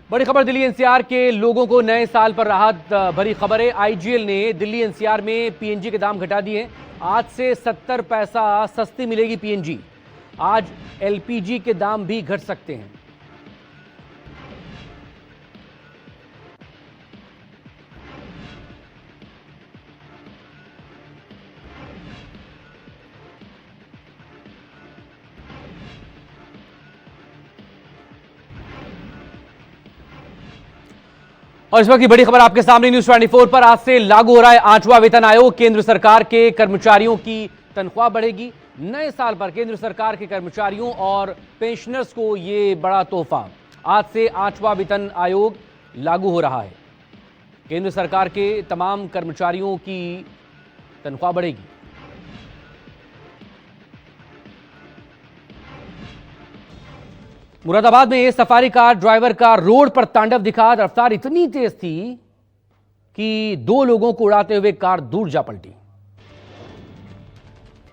बड़ी खबर दिल्ली एनसीआर के लोगों को नए साल पर राहत भरी खबर है। आईजीएल ने दिल्ली एनसीआर में पीएनजी के दाम घटा दिए। आज से 70 पैसा सस्ती मिलेगी पीएनजी। आज एलपीजी के दाम भी घट सकते हैं। और इस वक्त की बड़ी खबर आपके सामने न्यूज 24 पर। आज से लागू हो रहा है 8वां वेतन आयोग। केंद्र सरकार के कर्मचारियों की तनख्वाह बढ़ेगी। नए साल पर केंद्र सरकार के कर्मचारियों और पेंशनर्स को यह बड़ा तोहफा। आज से 8वां वेतन आयोग लागू हो रहा है। केंद्र सरकार के तमाम कर्मचारियों की तनख्वाह बढ़ेगी। मुरादाबाद में सफारी कार ड्राइवर का रोड पर तांडव दिखा। रफ्तार इतनी तेज थी कि 2 लोगों को उड़ाते हुए कार दूर जा पलटी।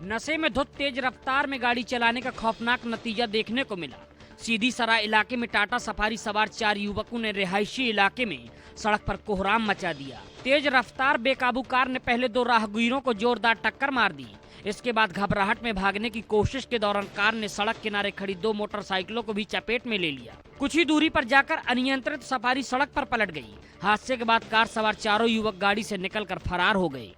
नशे में धुत तेज रफ्तार में गाड़ी चलाने का खौफनाक नतीजा देखने को मिला। सीधी सराय इलाके में टाटा सफारी सवार 4 युवकों ने रिहायशी इलाके में सड़क पर कोहराम मचा दिया। तेज रफ्तार बेकाबू कार ने पहले 2 राहगीरों को जोरदार टक्कर मार दी। इसके बाद घबराहट में भागने की कोशिश के दौरान कार ने सड़क किनारे खड़ी 2 मोटरसाइकिलों को भी चपेट में ले लिया। कुछ ही दूरी पर जाकर अनियंत्रित सफारी सड़क पर पलट गई। हादसे के बाद कार सवार 4 युवक गाड़ी से निकलकर फरार हो गए।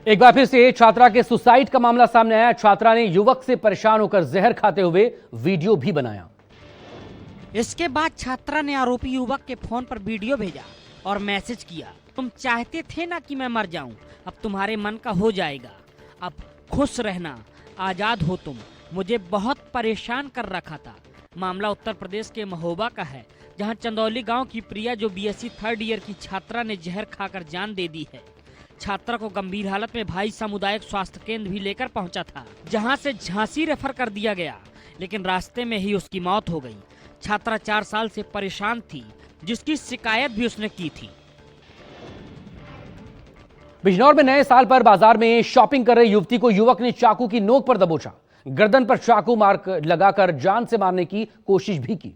एक बार फिर से छात्रा के सुसाइड का मामला सामने आया। छात्रा ने युवक से परेशान होकर जहर खाते हुए वीडियो भी बनाया। इसके बाद छात्रा ने आरोपी युवक के फोन पर वीडियो भेजा और मैसेज किया, तुम चाहते थे ना कि मैं मर जाऊं, अब तुम्हारे मन का हो जाएगा। अब खुश रहना, आजाद हो तुम, मुझे बहुत परेशान कर रखा था। मामला उत्तर प्रदेश के महोबा का है, जहां चंदौली गांव की प्रिया जो बीएससी 3rd ईयर की छात्रा ने जहर खाकर जान दे दी है। छात्रा को गंभीर हालत में भाई सामुदायिक स्वास्थ्य केंद्र भी लेकर पहुंचा था, जहां से झांसी रेफर कर दिया गया, लेकिन रास्ते में ही उसकी मौत हो गई। छात्रा 4 साल से परेशान थी, जिसकी शिकायत भी उसने की थी। बिजनौर में नए साल पर बाजार में शॉपिंग कर रही युवती को युवक ने चाकू की नोक पर दबोचा। गर्दन पर चाकू मार लगाकर जान से मारने की कोशिश भी की,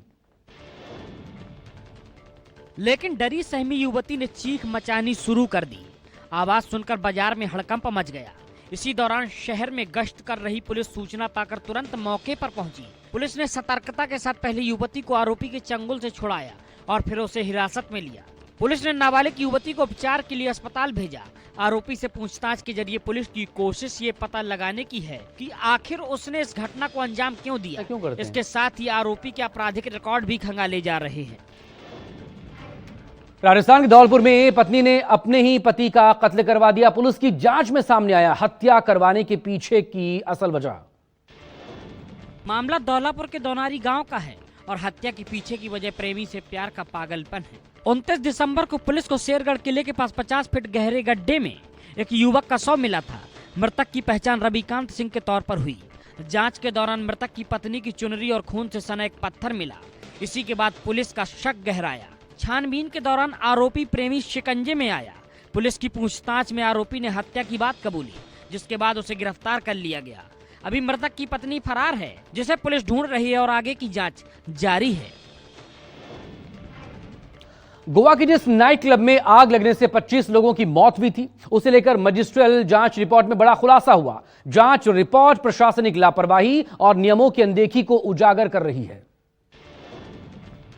लेकिन डरी सहमी युवती ने चीख मचानी शुरू कर दी। आवाज सुनकर बाजार में हड़कंप मच गया। इसी दौरान शहर में गश्त कर रही पुलिस सूचना पाकर तुरंत मौके पर पहुंची। पुलिस ने सतर्कता के साथ पहले युवती को आरोपी के चंगुल से छुड़ाया और फिर उसे हिरासत में लिया। पुलिस ने नाबालिग युवती को उपचार के लिए अस्पताल भेजा। आरोपी से पूछताछ के जरिए पुलिस की कोशिश ये पता लगाने की है कि आखिर उसने इस घटना को अंजाम क्यों दिया। इसके साथ ही आरोपी के आपराधिक रिकॉर्ड भी खंगाले जा रहे हैं। राजस्थान के धौलपुर में पत्नी ने अपने ही पति का कत्ल करवा दिया। पुलिस की जांच में सामने आया हत्या करवाने के पीछे की असल वजह। मामला धौलापुर के दोनारी गांव का है और हत्या के पीछे की वजह प्रेमी से प्यार का पागलपन है। 29 दिसंबर को पुलिस को शेरगढ़ किले के पास 50 फीट गहरे गड्ढे में एक युवक का शव मिला था। मृतक की पहचान रविकांत सिंह के तौर पर हुई। जांच के दौरान मृतक की पत्नी की चुनरी और खून से सना एक पत्थर मिला। इसी के बाद पुलिस का शक गहराया। छानबीन के दौरान आरोपी प्रेमी शिकंजे में आया। पुलिस की पूछताछ में आरोपी ने हत्या की बात कबूली, जिसके बाद उसे गिरफ्तार कर लिया गया। अभी मृतक की पत्नी फरार है, जिसे पुलिस ढूंढ रही है और आगे की जांच जारी है। गोवा के जिस नाइट क्लब में आग लगने से 25 लोगों की मौत हुई थी, उसे लेकर मजिस्ट्रियल जांच रिपोर्ट में बड़ा खुलासा हुआ। जांच रिपोर्ट प्रशासनिक लापरवाही और नियमों की अनदेखी को उजागर कर रही है।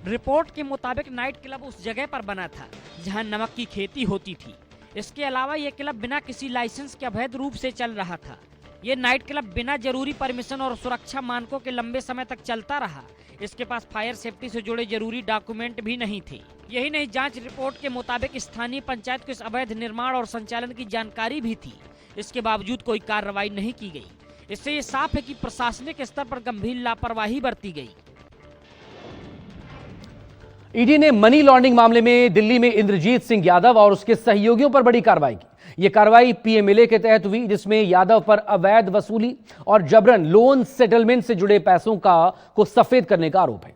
रिपोर्ट के मुताबिक नाइट क्लब उस जगह पर बना था जहां नमक की खेती होती थी। इसके अलावा यह क्लब बिना किसी लाइसेंस के अवैध रूप से चल रहा था। ये नाइट क्लब बिना जरूरी परमिशन और सुरक्षा मानकों के लंबे समय तक चलता रहा। इसके पास फायर सेफ्टी से जुड़े जरूरी डॉक्यूमेंट भी नहीं थे। यही नहीं, जांच रिपोर्ट के मुताबिक स्थानीय पंचायत को इस अवैध निर्माण और संचालन की जानकारी भी थी। इसके बावजूद कोई कार्रवाई नहीं की गई। इससे ये साफ है कि प्रशासनिक स्तर पर गंभीर लापरवाही बरती गई। ईडी ने मनी लॉन्ड्रिंग मामले में दिल्ली में इंद्रजीत सिंह यादव और उसके सहयोगियों पर बड़ी कार्रवाई की। यह कार्रवाई पीएमएलए के तहत हुई, जिसमें यादव पर अवैध वसूली और जबरन लोन सेटलमेंट से जुड़े पैसों को सफेद करने का आरोप है।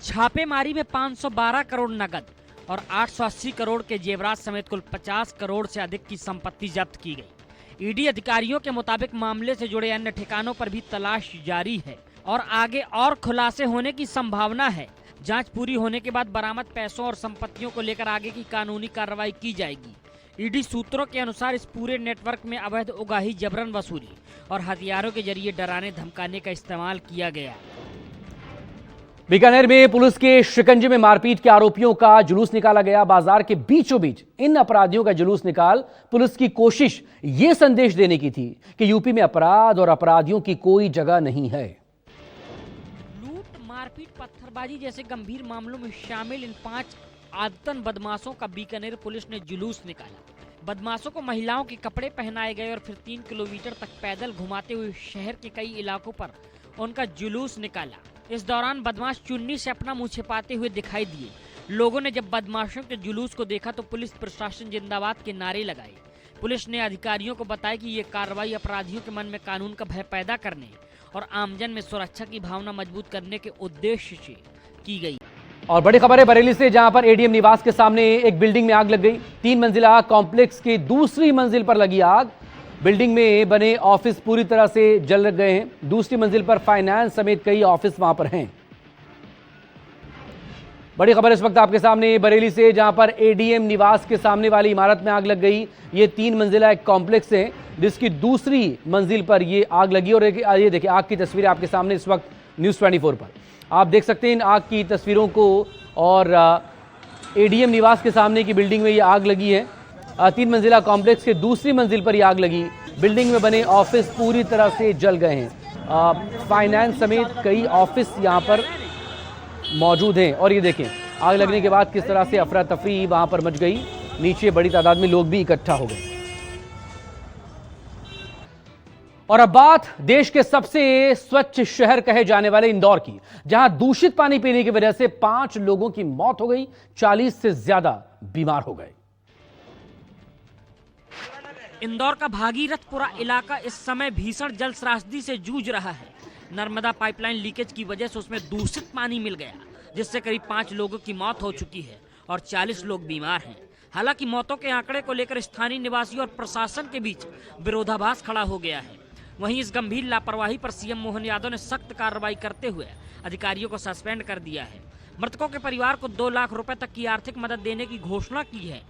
छापेमारी में 512 करोड़ नकद और 880 करोड़ के जेवरात समेत कुल 50 करोड़ से अधिक की संपत्ति जब्त की गई। ईडी अधिकारियों के मुताबिक मामले से जुड़े अन्य ठिकानों पर भी तलाश जारी है। और आगे और खुलासे होने की संभावना है। जांच पूरी होने के बाद बरामद पैसों और संपत्तियों को लेकर आगे की कानूनी कार्रवाई की जाएगी। ईडी सूत्रों के अनुसार इस पूरे नेटवर्क में अवैध उगाही, जबरन वसूली और हथियारों के जरिए डराने धमकाने का इस्तेमाल किया गया। बीकानेर में पुलिस के शिकंजे में मारपीट के आरोपियों का जुलूस निकाला गया। बाजार के बीचों बीच इन अपराधियों का जुलूस निकाल पुलिस की कोशिश ये संदेश देने की थी कि यूपी में अपराध और अपराधियों की कोई जगह नहीं है। लूट, मारपीट, पत्थरबाजी जैसे गंभीर मामलों में शामिल इन 5 आदतन बदमाशों का बीकानेर पुलिस ने जुलूस निकाला। बदमाशों को महिलाओं के कपड़े पहनाए गए और फिर 3 किलोमीटर तक पैदल घुमाते हुए शहर के कई इलाकों पर उनका जुलूस निकाला। इस दौरान बदमाश चुन्नी से अपना मुंह छिपाते हुए दिखाई दिए। लोगों ने जब बदमाशों के जुलूस को देखा तो पुलिस प्रशासन जिंदाबाद के नारे लगाए। पुलिस ने अधिकारियों को बताया कि ये कार्रवाई अपराधियों के मन में कानून का भय पैदा करने और आमजन में सुरक्षा की भावना मजबूत करने के उद्देश्य से की गई। और बड़ी खबर है बरेली से, जहां पर एडीएम निवास के सामने एक बिल्डिंग में आग लग गई। 3 मंजिला कॉम्प्लेक्स की दूसरी मंजिल पर लगी आग। बिल्डिंग में बने ऑफिस पूरी तरह से जल गए हैं। दूसरी मंजिल पर फाइनेंस समेत कई ऑफिस वहां पर हैं। बड़ी खबर इस वक्त आपके सामने बरेली से, जहां पर एडीएम निवास के सामने वाली इमारत में आग लग गई। ये 3 मंजिला एक कॉम्प्लेक्स है जिसकी दूसरी मंजिल पर ये आग लगी। और ये देखिए आग की तस्वीरें आपके सामने इस वक्त न्यूज़ 24 पर आप देख सकते हैं इन आग की तस्वीरों को। और एडीएम निवास के सामने की बिल्डिंग में ये आग लगी है। 3 मंजिला कॉम्प्लेक्स के दूसरी मंजिल पर यह आग लगी। बिल्डिंग में बने ऑफिस पूरी तरह से जल गए हैं। फाइनेंस समेत कई ऑफिस यहां पर मौजूद हैं। और ये देखें आग लगने के बाद किस तरह से अफरा तफरी वहां पर मच गई। नीचे बड़ी तादाद में लोग भी इकट्ठा हो गए। और अब बात देश के सबसे स्वच्छ शहर कहे जाने वाले इंदौर की, जहां दूषित पानी पीने की वजह से 5 लोगों की मौत हो गई, 40 से ज्यादा बीमार हो गए। इंदौर का भागीरथपुरा इलाका इस समय भीषण जल त्रासदी से जूझ रहा है। नर्मदा पाइपलाइन लीकेज की वजह से उसमें दूषित पानी मिल गया, जिससे करीब 5 लोगों की मौत हो चुकी है और 40 लोग बीमार हैं। हालांकि मौतों के आंकड़े को लेकर स्थानीय निवासियों और प्रशासन के बीच विरोधाभास खड़ा हो गया है। वहीं इस गंभीर लापरवाही पर सीएम मोहन यादव ने सख्त कार्रवाई करते हुए अधिकारियों को सस्पेंड कर दिया है। मृतकों के परिवार को 2 लाख रुपए तक की आर्थिक मदद देने की घोषणा की है।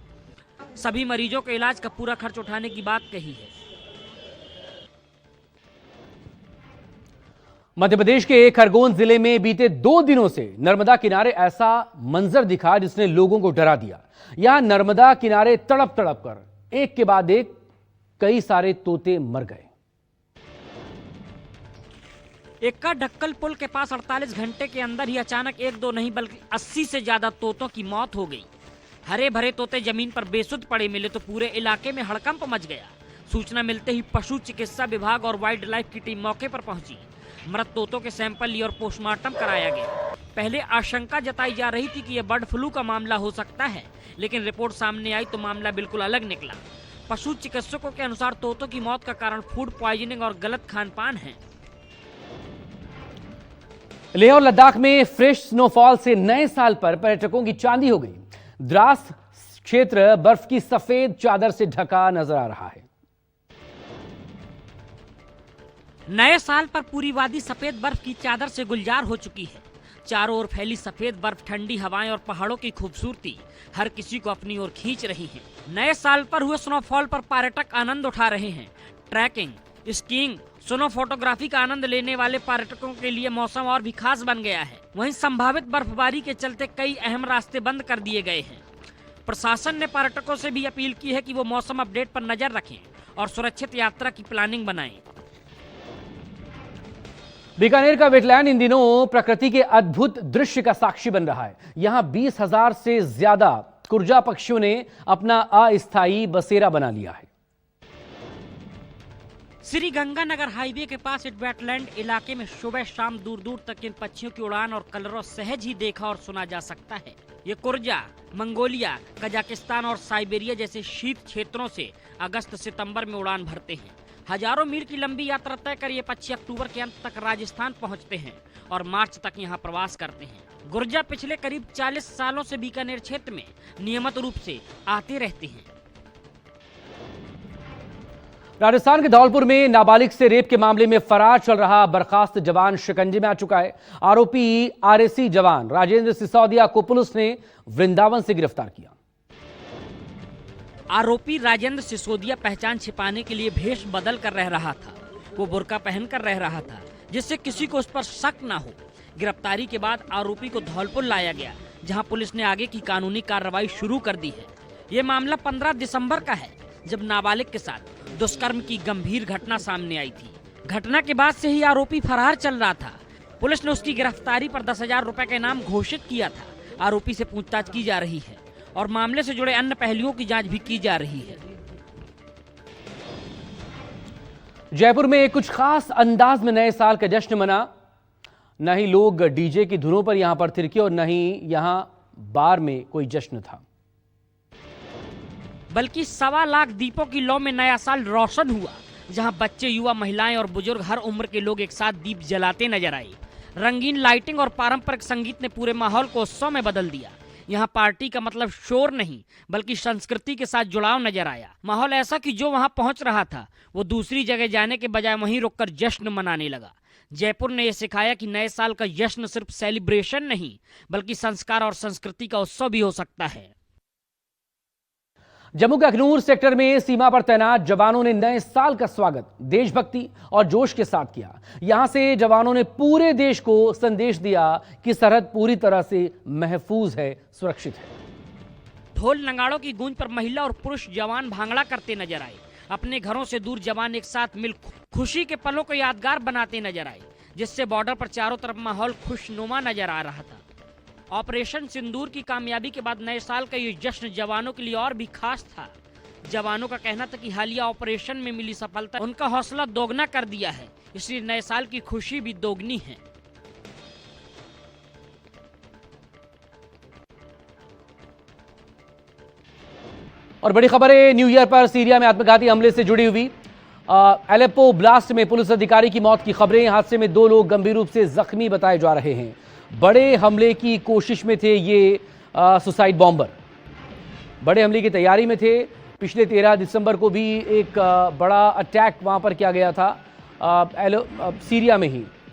सभी मरीजों के इलाज का पूरा खर्च उठाने की बात कही है। मध्य प्रदेश के खरगोन जिले में बीते 2 दिनों से नर्मदा किनारे ऐसा मंजर दिखा जिसने लोगों को डरा दिया। यहां नर्मदा किनारे तड़प तड़प कर एक के बाद एक कई सारे तोते मर गए। एक्का ढक्कल पुल के पास 48 घंटे के अंदर ही अचानक 1-2 नहीं बल्कि 80 से ज्यादा तोतों की मौत हो गई। हरे भरे तोते जमीन पर बेसुध पड़े मिले तो पूरे इलाके में हड़कंप मच गया। सूचना मिलते ही पशु चिकित्सा विभाग और वाइल्ड लाइफ की टीम मौके पर पहुंची। मृत तोतों के सैंपल लिए और पोस्टमार्टम कराया गया। पहले आशंका जताई जा रही थी कि यह बर्ड फ्लू का मामला हो सकता है, लेकिन रिपोर्ट सामने आई तो मामला बिल्कुल अलग निकला। पशु चिकित्सकों के अनुसार तोतों की मौत का कारण फूड पॉइजनिंग और गलत खान-पान है। लेह और लद्दाख में फ्रेश स्नोफॉल से नए साल पर पर्यटकों की चांदी हो गई। द्रास क्षेत्र बर्फ की सफेद चादर से ढका नजर आ रहा है। नए साल पर पूरी वादी सफेद बर्फ की चादर से गुलजार हो चुकी है। चारों ओर फैली सफेद बर्फ, ठंडी हवाएं और पहाड़ों की खूबसूरती हर किसी को अपनी ओर खींच रही है। नए साल पर हुए स्नोफॉल पर पर्यटक आनंद उठा रहे हैं। ट्रैकिंग, स्कीइंग, स्नो फोटोग्राफी का आनंद लेने वाले पर्यटकों के लिए मौसम और भी खास बन गया है। वहीं संभावित बर्फबारी के चलते कई अहम रास्ते बंद कर दिए गए हैं। प्रशासन ने पर्यटकों से भी अपील की है कि वो मौसम अपडेट पर नजर रखें और सुरक्षित यात्रा की प्लानिंग बनाएं। बीकानेर का वेटलैंड इन दिनों प्रकृति के अद्भुत दृश्य का साक्षी बन रहा है। यहां 20,000 से ज्यादा कुर्जा पक्षियों ने अपना अस्थायी बसेरा बना लिया है। श्री गंगानगर हाईवे के पास इस वेटलैंड इलाके में सुबह शाम दूर दूर तक इन पक्षियों की उड़ान और कलरव सहज ही देखा और सुना जा सकता है। ये कुर्जा मंगोलिया, कजाकिस्तान और साइबेरिया जैसे शीत क्षेत्रों से अगस्त सितंबर में उड़ान भरते हैं। हजारों मील की लंबी यात्रा तय कर ये पक्षी अक्टूबर के अंत तक राजस्थान पहुंचते हैं और मार्च तक यहाँ प्रवास करते हैं। गुर्जा पिछले करीब 40 सालों से बीकानेर क्षेत्र में नियमित रूप से आते रहते हैं। राजस्थान के धौलपुर में नाबालिग से रेप के मामले में फरार चल रहा बर्खास्त जवान शिकंजे में आ चुका है। आरोपी आरएसी जवान राजेंद्र सिसोदिया को पुलिस ने वृंदावन से गिरफ्तार किया। आरोपी राजेंद्र सिसोदिया पहचान छिपाने के लिए भेष बदल कर रह रहा था। वो बुर्का पहन कर रह रहा था जिससे किसी को उस पर शक ना हो। गिरफ्तारी के बाद आरोपी को धौलपुर लाया गया, जहां पुलिस ने आगे की कानूनी कार्रवाई शुरू कर दी है। ये मामला 15 दिसंबर का है, जब नाबालिग के साथ दुष्कर्म की गंभीर घटना सामने आई थी। घटना के बाद से ही आरोपी फरार चल रहा था। पुलिस ने उसकी गिरफ्तारी पर 10,000 रुपए का इनाम घोषित किया था। आरोपी से पूछताछ की जा रही है और मामले से जुड़े अन्य पहलुओं की जांच भी की जा रही है। जयपुर में कुछ खास अंदाज में नए साल का जश्न मना। न ही लोग डीजे की धुनों पर यहां पर थिरके और न ही यहां बार में कोई जश्न था, बल्कि 1.25 लाख दीपों की लौ में नया साल रोशन हुआ, जहां बच्चे, युवा, महिलाएं और बुजुर्ग हर उम्र के लोग एक साथ दीप जलाते नजर आए। रंगीन लाइटिंग और पारंपरिक संगीत ने पूरे माहौल को उत्सव में बदल दिया। यहाँ पार्टी का मतलब शोर नहीं, बल्कि संस्कृति के साथ जुड़ाव नजर आया। माहौल ऐसा कि जो वहां पहुंच रहा था वो दूसरी जगह जाने के बजाय वहीं रुककर जश्न मनाने लगा। जयपुर ने यह सिखाया कि नए साल का जश्न सिर्फ सेलिब्रेशन नहीं, बल्कि संस्कार और संस्कृति का उत्सव भी हो सकता है। जम्मू के अखनूर सेक्टर में सीमा पर तैनात जवानों ने नए साल का स्वागत देशभक्ति और जोश के साथ किया। यहां से जवानों ने पूरे देश को संदेश दिया कि सरहद पूरी तरह से महफूज है, सुरक्षित है। ढोल नगाड़ों की गूंज पर महिला और पुरुष जवान भांगड़ा करते नजर आए। अपने घरों से दूर जवान एक साथ मिल खुशी के पलों को यादगार बनाते नजर आए, जिससे बॉर्डर पर चारों तरफ माहौल खुशनुमा नजर आ रहा था। ऑपरेशन सिंदूर की कामयाबी के बाद नए साल का ये जश्न जवानों के लिए और भी खास था। जवानों का कहना था कि हालिया ऑपरेशन में मिली सफलता उनका हौसला दोगुना कर दिया है, इसलिए नए साल की खुशी भी दोगुनी है। और बड़ी खबर है न्यू ईयर पर सीरिया में आत्मघाती हमले से जुड़ी हुई। एलेप्पो ब्लास्ट में पुलिस अधिकारी की मौत की खबरें। हादसे में 2 लोग गंभीर रूप से जख्मी बताए जा रहे हैं। बड़े हमले की कोशिश में थे ये सुसाइड बॉम्बर, बड़े हमले की तैयारी में थे। पिछले 13 दिसंबर को भी एक बड़ा अटैक वहां पर किया गया था सीरिया में ही।